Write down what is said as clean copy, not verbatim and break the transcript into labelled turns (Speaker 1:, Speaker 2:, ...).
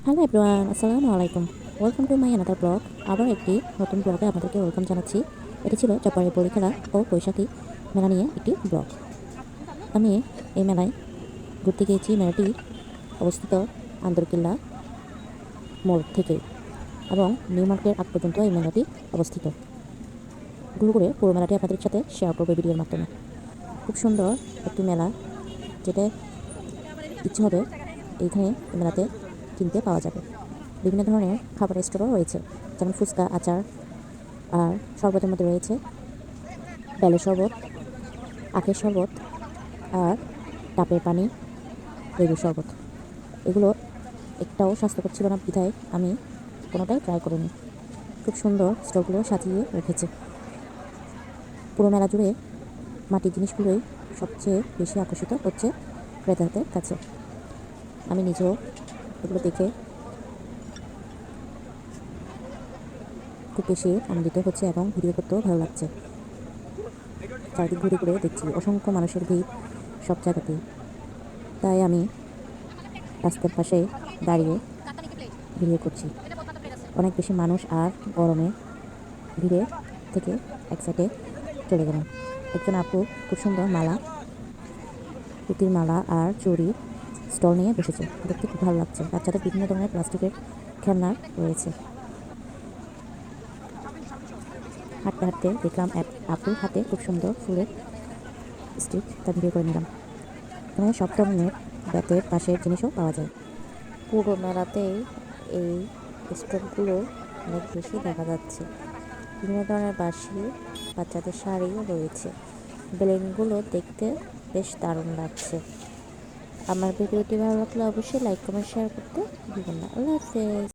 Speaker 1: Hello everyone, আসসালামু আলাইকুম। Welcome to my another blog. আবার একটি নতুন ব্লগে আপনাদেরকে ওয়েলকাম জানাচ্ছি। এটি ছিল চপারের বড়িখেলা ও বৈশাখী মেলা নিয়ে একটি ব্লগ। আমি এই মেলায় ঘুরতে গিয়েছি। মেলাটি অবস্থিত আন্দরকিল্লা মোড় থেকে এবং নিউ মার্কেটের আগ পর্যন্ত এই মেলাটি অবস্থিত। ঘুরে ঘুরে পুরো মেলাটি আপনাদের সাথে শেয়ার করবো ভিডিওর মাধ্যমে। খুব সুন্দর একটি মেলা, যেটা ইচ্ছে হবে এইখানে এই মেলাতে কিনতে পাওয়া যাবে। বিভিন্ন ধরনের খাবারের স্টোরও রয়েছে, যেমন ফুচকা, আচার, আর শরবতের মধ্যে রয়েছে বেলের শরবত, আখের শরবত, আর ডাবের পানি, লেবুর শরবত। এগুলো একটাও স্বাস্থ্যকর ছিল না বিধায় আমি কোনোটাই ট্রাই করিনি। খুব সুন্দর স্টলগুলো সাজিয়ে রেখেছে। পুরো মেলা জুড়ে মাটির জিনিসগুলোই সবচেয়ে বেশি আকর্ষিত হচ্ছে ক্রেতাদের কাছে। আমি নিজেও এগুলো দেখে খুব বেশি আনন্দিত হচ্ছে এবং ভিডিও করতেও ভালো লাগছে। চারিদিক ঘুরে ঘুরে দেখছি অসংখ্য মানুষের ভিড় সব জায়গাতেই। তাই আমি রাস্তার পাশে দাঁড়িয়ে ভিডিও করছি। অনেক বেশি মানুষ, আর গরমে ভিড়ে থেকে এক সাইডে চলে গেলাম। একজন আপু খুব সুন্দর মালা, পুঁতির মালা আর চুড়ি স্টল নিয়ে বসেছে, দেখতে খুব ভালো লাগছে। বাচ্চাদের বিভিন্ন ধরনের প্লাস্টিকের খেলনা রয়েছে। হাঁটতে হাঁটতে দেখলাম এক আপুর হাতে খুব সুন্দর ফুলের স্টিক, তা ভিডিও করে নিলাম। এখানে সব ধরনের বেতের পাশের জিনিসও পাওয়া যায়। পুরো মেলাতেই এই স্টলগুলো অনেক বেশি দেখা যাচ্ছে। বিভিন্ন ধরনের বাঁশি, বাচ্চাদের শাড়িও রয়েছে। বেলুনগুলো দেখতে বেশ দারুণ লাগছে। আমার ভিডিওটি ভালো লাগলে অবশ্যই লাইক, কমেন্ট, শেয়ার করতে ভুলবেন না। আল্লাহ হাফেজ।